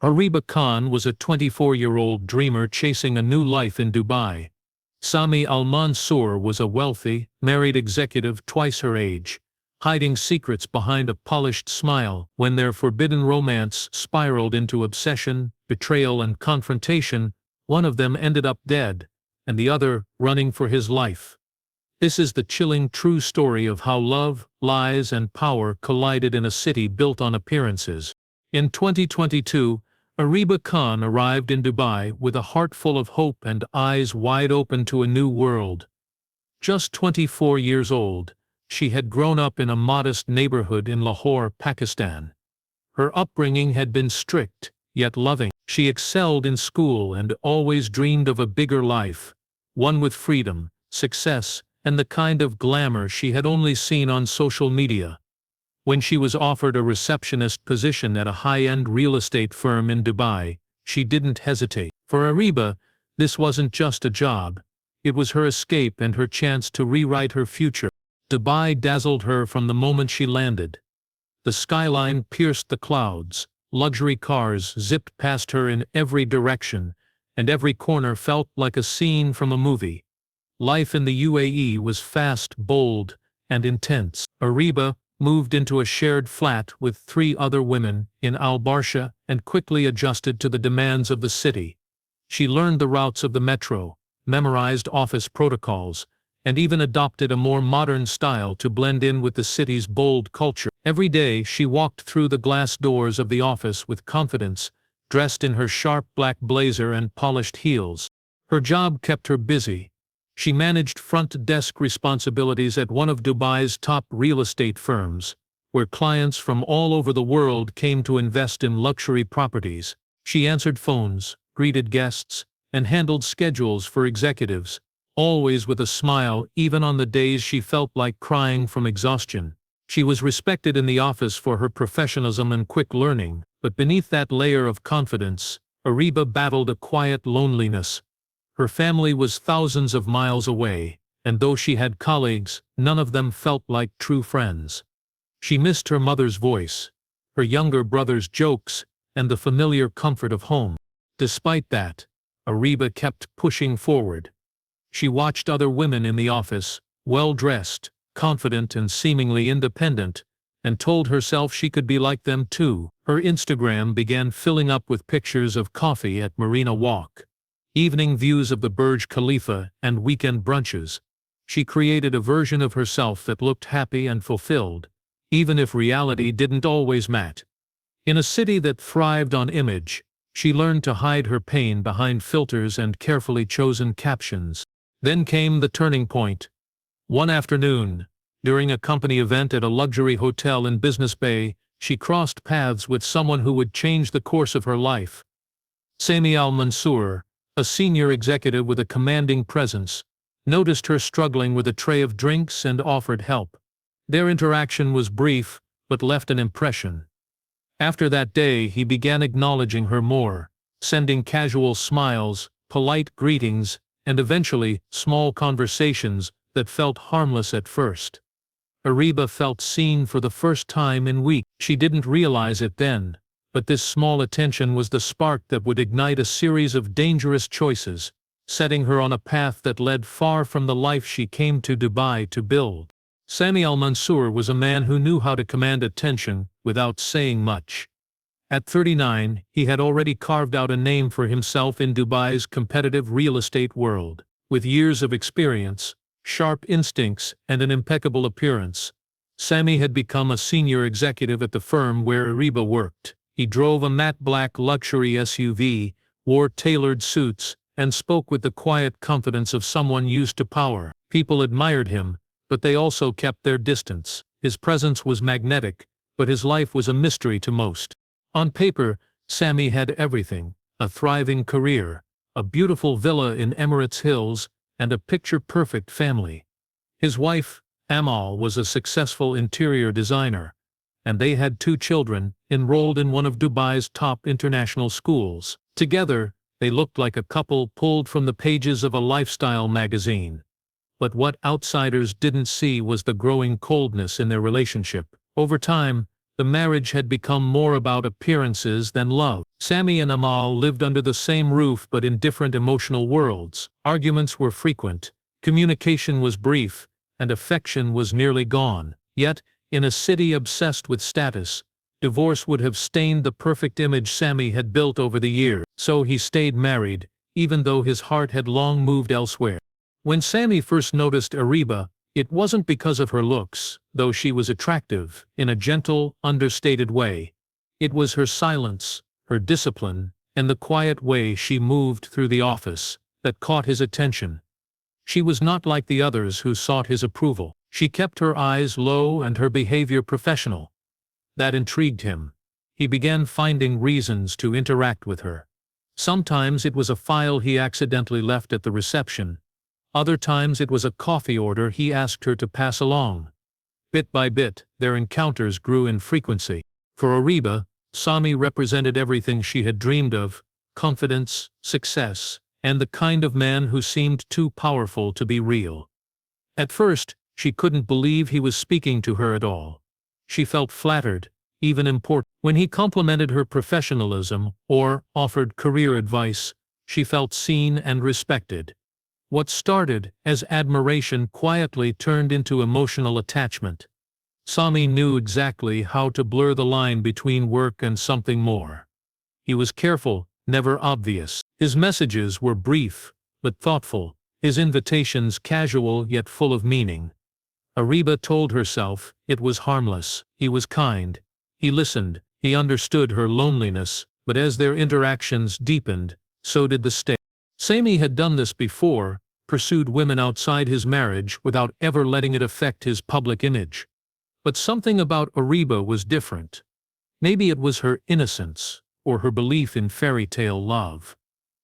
Areeba Khan was a 24-year-old dreamer chasing a new life in Dubai. Sami Al Mansoor was a wealthy, married executive twice her age, hiding secrets behind a polished smile. When their forbidden romance spiraled into obsession, betrayal and confrontation, one of them ended up dead, and the other running for his life. This is the chilling true story of how love, lies and power collided in a city built on appearances. In 2022, Areeba Khan arrived in Dubai with a heart full of hope and eyes wide open to a new world. Just 24 years old, she had grown up in a modest neighborhood in Lahore, Pakistan. Her upbringing had been strict, yet loving. She excelled in school and always dreamed of a bigger life, one with freedom, success, and the kind of glamour she had only seen on social media. When she was offered a receptionist position at a high-end real estate firm in Dubai, she didn't hesitate. For Areeba, this wasn't just a job. It was her escape and her chance to rewrite her future. Dubai dazzled her from the moment she landed. The skyline pierced the clouds, luxury cars zipped past her in every direction, and every corner felt like a scene from a movie. Life in the UAE was fast, bold, and intense. Areeba moved into a shared flat with 3 other women in Al Barsha and quickly adjusted to the demands of the city. She learned the routes of the metro, memorized office protocols, and even adopted a more modern style to blend in with the city's bold culture. Every day she walked through the glass doors of the office with confidence, dressed in her sharp black blazer and polished heels. Her job kept her busy. She managed front desk responsibilities at one of Dubai's top real estate firms, where clients from all over the world came to invest in luxury properties. She answered phones, greeted guests, and handled schedules for executives, always with a smile even on the days she felt like crying from exhaustion. She was respected in the office for her professionalism and quick learning, but beneath that layer of confidence, Areeba battled a quiet loneliness. Her family was thousands of miles away, and though she had colleagues, none of them felt like true friends. She missed her mother's voice, her younger brother's jokes, and the familiar comfort of home. Despite that, Areeba kept pushing forward. She watched other women in the office, well-dressed, confident and seemingly independent, and told herself she could be like them too. Her Instagram began filling up with pictures of coffee at Marina Walk, evening views of the Burj Khalifa, and weekend brunches. She created a version of herself that looked happy and fulfilled, even if reality didn't always match. In a city that thrived on image, she learned to hide her pain behind filters and carefully chosen captions. Then came the turning point. One afternoon, during a company event at a luxury hotel in Business Bay, she crossed paths with someone who would change the course of her life. Sami Al Mansoor, a senior executive with a commanding presence, noticed her struggling with a tray of drinks and offered help. Their interaction was brief, but left an impression. After that day, he began acknowledging her more, sending casual smiles, polite greetings, and eventually, small conversations that felt harmless at first. Areeba felt seen for the first time in weeks. She didn't realize it then, but this small attention was the spark that would ignite a series of dangerous choices, setting her on a path that led far from the life she came to Dubai to build. Sami Al Mansoor was a man who knew how to command attention without saying much. At 39, he had already carved out a name for himself in Dubai's competitive real estate world. With years of experience, sharp instincts, and an impeccable appearance, Sami had become a senior executive at the firm where Areeba worked. He drove a matte black luxury SUV, wore tailored suits, and spoke with the quiet confidence of someone used to power. People admired him, but they also kept their distance. His presence was magnetic, but his life was a mystery to most. On paper, Sami had everything: a thriving career, a beautiful villa in Emirates Hills, and a picture-perfect family. His wife, Amal, was a successful interior designer, and they had 2 children, enrolled in one of Dubai's top international schools. Together, they looked like a couple pulled from the pages of a lifestyle magazine. But what outsiders didn't see was the growing coldness in their relationship. Over time, The marriage had become more about appearances than love. Sami and Amal lived under the same roof but in different emotional worlds. Arguments were frequent, communication was brief, and affection was nearly gone. Yet, in a city obsessed with status, divorce would have stained the perfect image Sami had built over the years. So he stayed married, even though his heart had long moved elsewhere. When Sami first noticed Areeba, it wasn't because of her looks, though she was attractive, in a gentle, understated way. It was her silence, her discipline, and the quiet way she moved through the office that caught his attention. She was not like the others who sought his approval. She kept her eyes low and her behavior professional. That intrigued him. He began finding reasons to interact with her. Sometimes it was a file he accidentally left at the reception. Other times it was a coffee order he asked her to pass along. Bit by bit, their encounters grew in frequency. For Areeba, Sami represented everything she had dreamed of: confidence, success, and the kind of man who seemed too powerful to be real. At first, she couldn't believe he was speaking to her at all. She felt flattered, even important. When he complimented her professionalism or offered career advice, she felt seen and respected. What started as admiration quietly turned into emotional attachment. Sami knew exactly how to blur the line between work and something more. He was careful, never obvious. His messages were brief, but thoughtful, his invitations casual yet full of meaning. Areeba told herself it was harmless. He was kind. He listened. He understood her loneliness, but as their interactions deepened, so did the stakes. Sami had done this before, pursued women outside his marriage without ever letting it affect his public image. But something about Areeba was different. Maybe it was her innocence, or her belief in fairy tale love.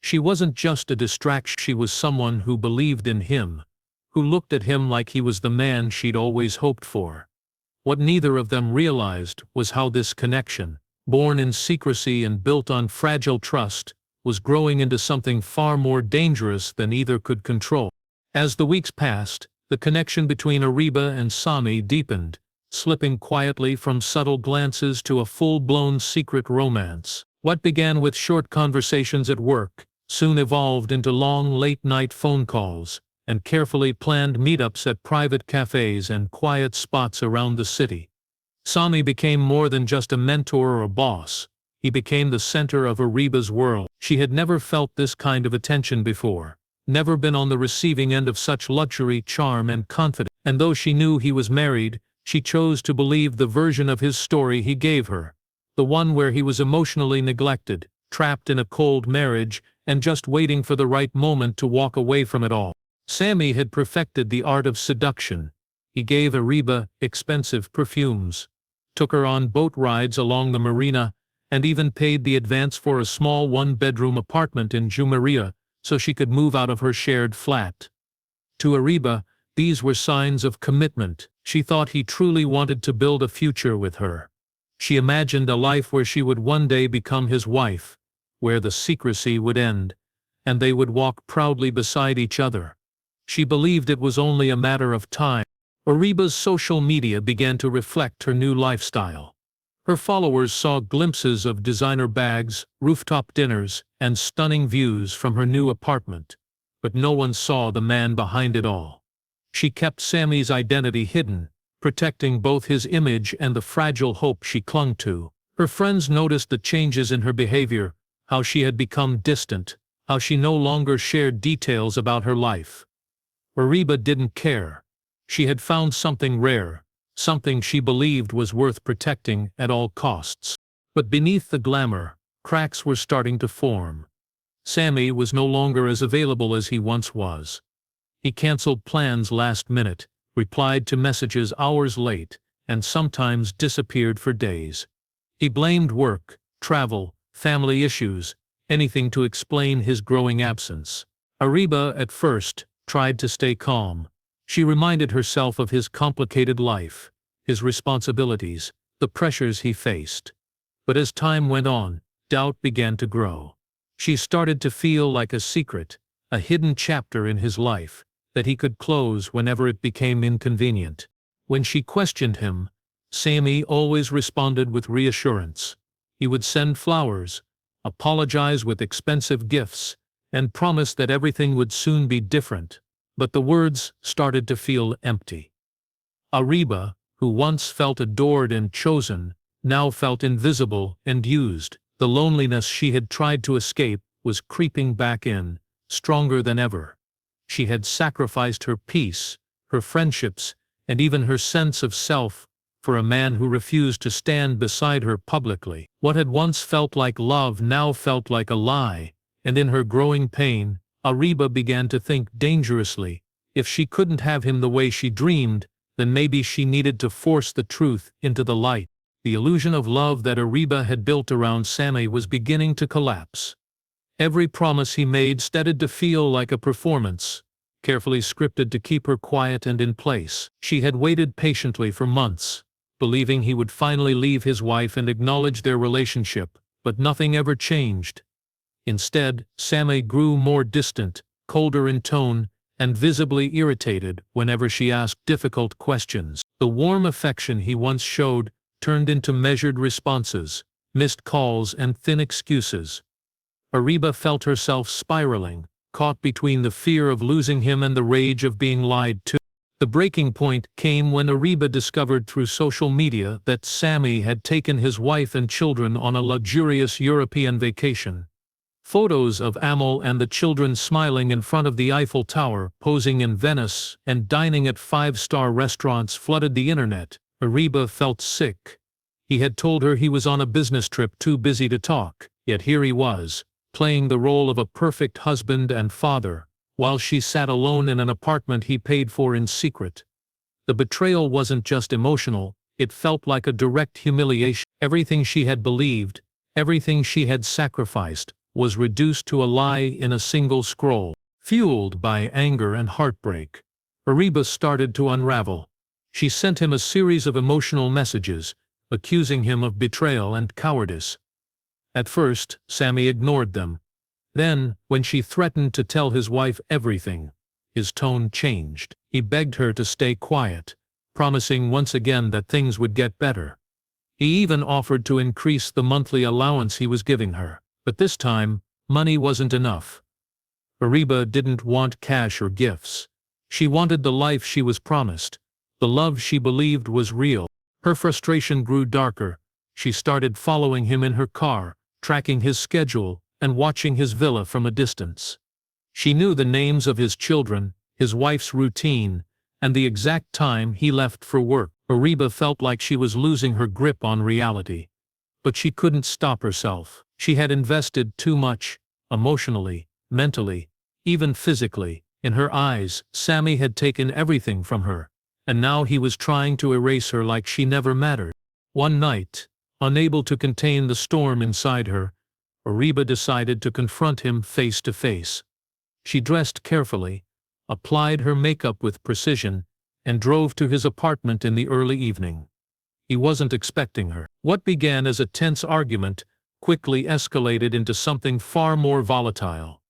She wasn't just a distraction, she was someone who believed in him, who looked at him like he was the man she'd always hoped for. What neither of them realized was how this connection, born in secrecy and built on fragile trust, was growing into something far more dangerous than either could control. As the weeks passed, the connection between Areeba and Sami deepened, slipping quietly from subtle glances to a full-blown secret romance. What began with short conversations at work soon evolved into long late-night phone calls and carefully planned meetups at private cafes and quiet spots around the city. Sami became more than just a mentor or a boss. He became the center of Areeba's world. She had never felt this kind of attention before, never been on the receiving end of such luxury, charm, and confidence. And though she knew he was married, she chose to believe the version of his story he gave her, the one where he was emotionally neglected, trapped in a cold marriage, and just waiting for the right moment to walk away from it all. Sami had perfected the art of seduction. He gave Areeba expensive perfumes, took her on boat rides along the marina, and even paid the advance for a small one-bedroom apartment in Jumeirah so she could move out of her shared flat. To Areeba, these were signs of commitment. She thought he truly wanted to build a future with her. She imagined a life where she would one day become his wife, where the secrecy would end, and they would walk proudly beside each other. She believed it was only a matter of time. Areeba's social media began to reflect her new lifestyle. Her followers saw glimpses of designer bags, rooftop dinners, and stunning views from her new apartment. But no one saw the man behind it all. She kept Sami's identity hidden, protecting both his image and the fragile hope she clung to. Her friends noticed the changes in her behavior, how she had become distant, how she no longer shared details about her life. Areeba didn't care. She had found something rare, something she believed was worth protecting at all costs. But beneath the glamour, cracks were starting to form. Sami was no longer as available as he once was. He canceled plans last minute, replied to messages hours late, and sometimes disappeared for days. He blamed work, travel, family issues, anything to explain his growing absence. Areeba, at first, tried to stay calm. She reminded herself of his complicated life, his responsibilities, the pressures he faced. But as time went on, doubt began to grow. She started to feel like a secret, a hidden chapter in his life, that he could close whenever it became inconvenient. When she questioned him, Sami always responded with reassurance. He would send flowers, apologize with expensive gifts, and promise that everything would soon be different. But the words started to feel empty. Areeba, who once felt adored and chosen, now felt invisible and used. The loneliness she had tried to escape was creeping back in, stronger than ever. She had sacrificed her peace, her friendships, and even her sense of self for a man who refused to stand beside her publicly. What had once felt like love now felt like a lie, and in her growing pain, Areeba began to think dangerously. If she couldn't have him the way she dreamed, then maybe she needed to force the truth into the light. The illusion of love that Areeba had built around Sami was beginning to collapse. Every promise he made started to feel like a performance, carefully scripted to keep her quiet and in place. She had waited patiently for months, believing he would finally leave his wife and acknowledge their relationship, but nothing ever changed. Instead, Sami grew more distant, colder in tone, and visibly irritated whenever she asked difficult questions. The warm affection he once showed turned into measured responses, missed calls and thin excuses. Areeba felt herself spiraling, caught between the fear of losing him and the rage of being lied to. The breaking point came when Areeba discovered through social media that Sami had taken his wife and children on a luxurious European vacation. Photos of Amal and the children smiling in front of the Eiffel Tower, posing in Venice, and dining at five-star restaurants flooded the internet. Areeba felt sick. He had told her he was on a business trip too busy to talk, yet here he was, playing the role of a perfect husband and father, while she sat alone in an apartment he paid for in secret. The betrayal wasn't just emotional, it felt like a direct humiliation. Everything she had believed, everything she had sacrificed, was reduced to a lie in a single scroll. Fueled by anger and heartbreak, Areeba started to unravel. She sent him a series of emotional messages, accusing him of betrayal and cowardice. At first, Sami ignored them. Then, when she threatened to tell his wife everything, his tone changed. He begged her to stay quiet, promising once again that things would get better. He even offered to increase the monthly allowance he was giving her. But this time, money wasn't enough. Areeba didn't want cash or gifts. She wanted the life she was promised, the love she believed was real. Her frustration grew darker. She started following him in her car, tracking his schedule, and watching his villa from a distance. She knew the names of his children, his wife's routine, and the exact time he left for work. Areeba felt like she was losing her grip on reality. But she couldn't stop herself. She had invested too much, emotionally, mentally, even physically. In her eyes, Sami had taken everything from her, and now he was trying to erase her like she never mattered. One night, unable to contain the storm inside her, Areeba decided to confront him face to face. She dressed carefully, applied her makeup with precision, and drove to his apartment in the early evening. He wasn't expecting her. What began as a tense argument quickly escalated into something far more volatile.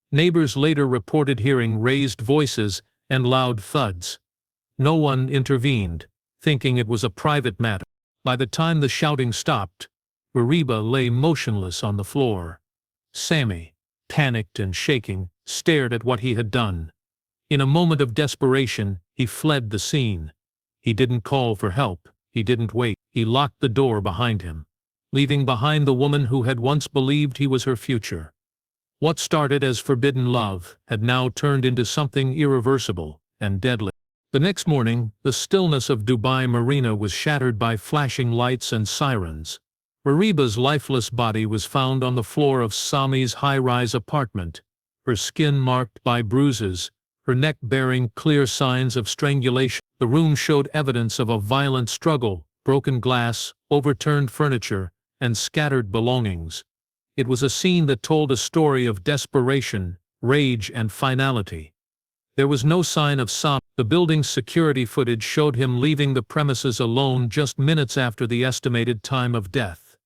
Neighbors later reported hearing raised voices and loud thuds. No one intervened, thinking it was a private matter. By the time the shouting stopped, Areeba lay motionless on the floor. Sami, panicked and shaking, stared at what he had done. In a moment of desperation, he fled the scene. He didn't call for help, he didn't wait. He locked the door behind him, leaving behind the woman who had once believed he was her future. What started as forbidden love had now turned into something irreversible and deadly. The next morning, the stillness of Dubai Marina was shattered by flashing lights and sirens. Areeba's lifeless body was found on the floor of Sami's high-rise apartment, her skin marked by bruises, her neck bearing clear signs of strangulation. The room showed evidence of a violent struggle, broken glass, overturned furniture, and scattered belongings. It was a scene that told a story of desperation, rage, and finality. There was no sign of Sami. The building's security footage showed him leaving the premises alone just minutes after the estimated time of death.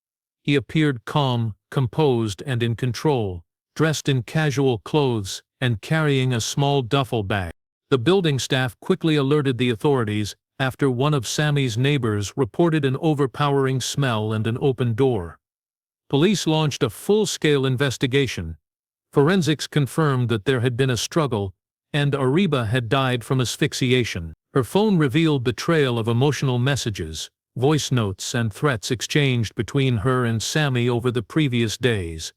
He appeared calm, composed, and in control, dressed in casual clothes and carrying a small duffel bag. The building staff quickly alerted the authorities, after one of Sami's neighbors reported an overpowering smell and an open door. Police launched a full-scale investigation. Forensics confirmed that there had been a struggle, and Areeba had died from asphyxiation. Her phone revealed the trail of emotional messages, voice notes and threats exchanged between her and Sami over the previous days.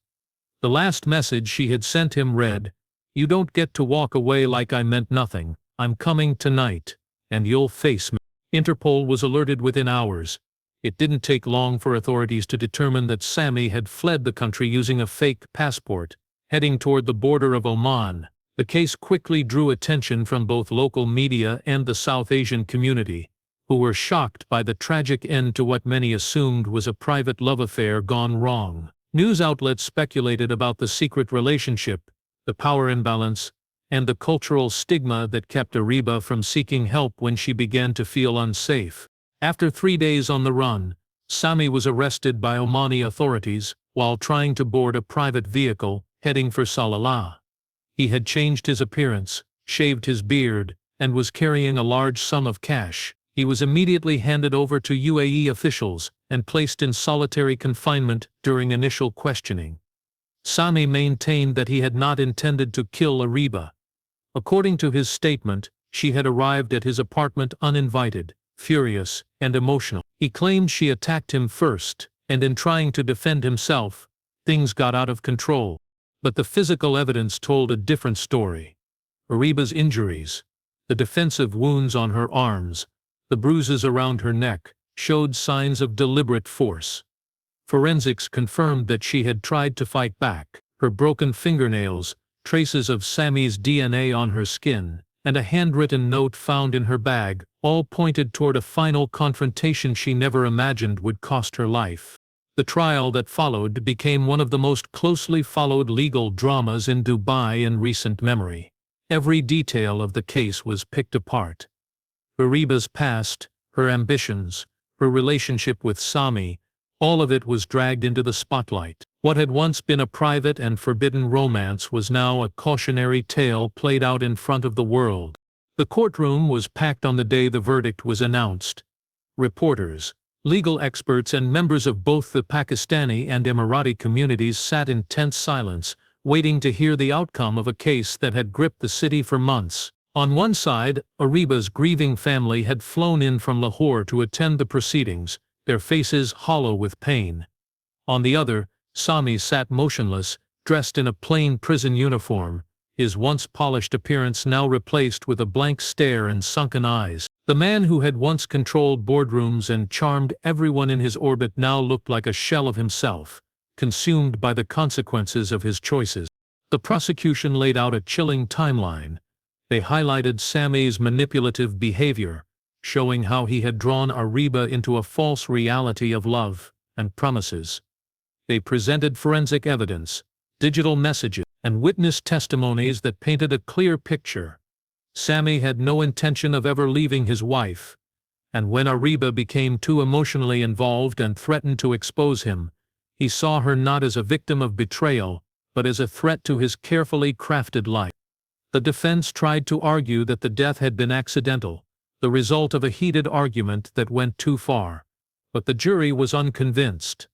The last message she had sent him read, "You don't get to walk away like I meant nothing. I'm coming tonight, and you'll face me." Interpol was alerted within hours. It didn't take long for authorities to determine that Sami had fled the country using a fake passport, heading toward the border of Oman. The case quickly drew attention from both local media and the South Asian community, who were shocked by the tragic end to what many assumed was a private love affair gone wrong. News outlets speculated about the secret relationship, the power imbalance, and the cultural stigma that kept Areeba from seeking help when she began to feel unsafe. After 3 days on the run, Sami was arrested by Omani authorities while trying to board a private vehicle heading for Salalah. He had changed his appearance, shaved his beard, and was carrying a large sum of cash. He was immediately handed over to UAE officials and placed in solitary confinement during initial questioning. Sami maintained that he had not intended to kill Areeba. According to his statement, she had arrived at his apartment uninvited, furious, and emotional. He claimed she attacked him first, and in trying to defend himself, things got out of control. But the physical evidence told a different story. Areeba's injuries, the defensive wounds on her arms, the bruises around her neck, showed signs of deliberate force. Forensics confirmed that she had tried to fight back. Her broken fingernails, traces of Sami's DNA on her skin, and a handwritten note found in her bag all pointed toward a final confrontation she never imagined would cost her life. The trial that followed became one of the most closely followed legal dramas in Dubai in recent memory. Every detail of the case was picked apart. Areeba's past, her ambitions, her relationship with Sami, all of it was dragged into the spotlight. What had once been a private and forbidden romance was now a cautionary tale played out in front of the world. The courtroom was packed on the day the verdict was announced. Reporters, legal experts and members of both the Pakistani and Emirati communities sat in tense silence, waiting to hear the outcome of a case that had gripped the city for months. On one side, Areeba's grieving family had flown in from Lahore to attend the proceedings, their faces hollow with pain. On the other, Sami sat motionless, dressed in a plain prison uniform, his once polished appearance now replaced with a blank stare and sunken eyes. The man who had once controlled boardrooms and charmed everyone in his orbit now looked like a shell of himself, consumed by the consequences of his choices. The prosecution laid out a chilling timeline. They highlighted Sami's manipulative behavior, showing how he had drawn Areeba into a false reality of love and promises. They presented forensic evidence, digital messages, and witness testimonies that painted a clear picture. Sami had no intention of ever leaving his wife, and when Areeba became too emotionally involved and threatened to expose him, he saw her not as a victim of betrayal, but as a threat to his carefully crafted life. The defense tried to argue that the death had been accidental, the result of a heated argument that went too far. But the jury was unconvinced.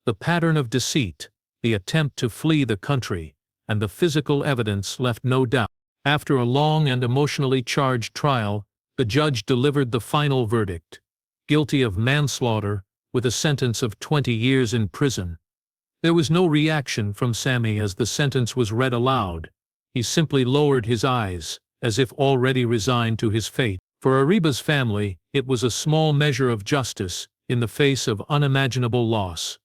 The pattern of deceit, the attempt to flee the country, and the physical evidence left no doubt. After a long and emotionally charged trial, the judge delivered the final verdict: guilty of manslaughter, with a sentence of 20 years in prison. There was no reaction from Sami as the sentence was read aloud. He simply lowered his eyes, as if already resigned to his fate. For Areeba's family, it was a small measure of justice in the face of unimaginable loss.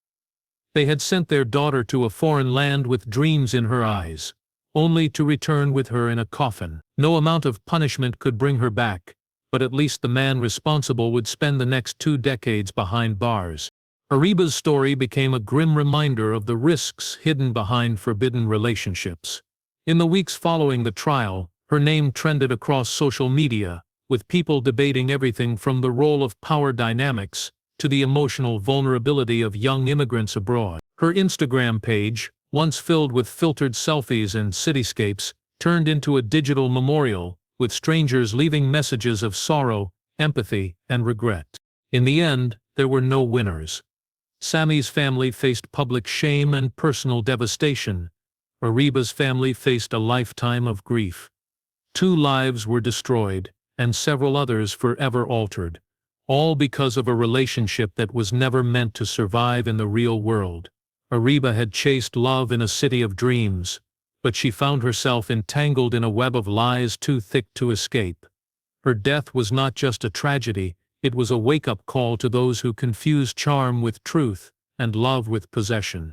They had sent their daughter to a foreign land with dreams in her eyes, only to return with her in a coffin. No amount of punishment could bring her back, but at least the man responsible would spend the next 2 decades behind bars. Areeba's story became a grim reminder of the risks hidden behind forbidden relationships. In the weeks following the trial, her name trended across social media, with people debating everything from the role of power dynamics to the emotional vulnerability of young immigrants abroad. Her Instagram page, once filled with filtered selfies and cityscapes, turned into a digital memorial, with strangers leaving messages of sorrow, empathy, and regret. In the end, there were no winners. Sami's family faced public shame and personal devastation. Areeba's family faced a lifetime of grief. 2 lives were destroyed, and several others forever altered, all because of a relationship that was never meant to survive in the real world. Areeba had chased love in a city of dreams, but she found herself entangled in a web of lies too thick to escape. Her death was not just a tragedy, it was a wake-up call to those who confuse charm with truth, and love with possession.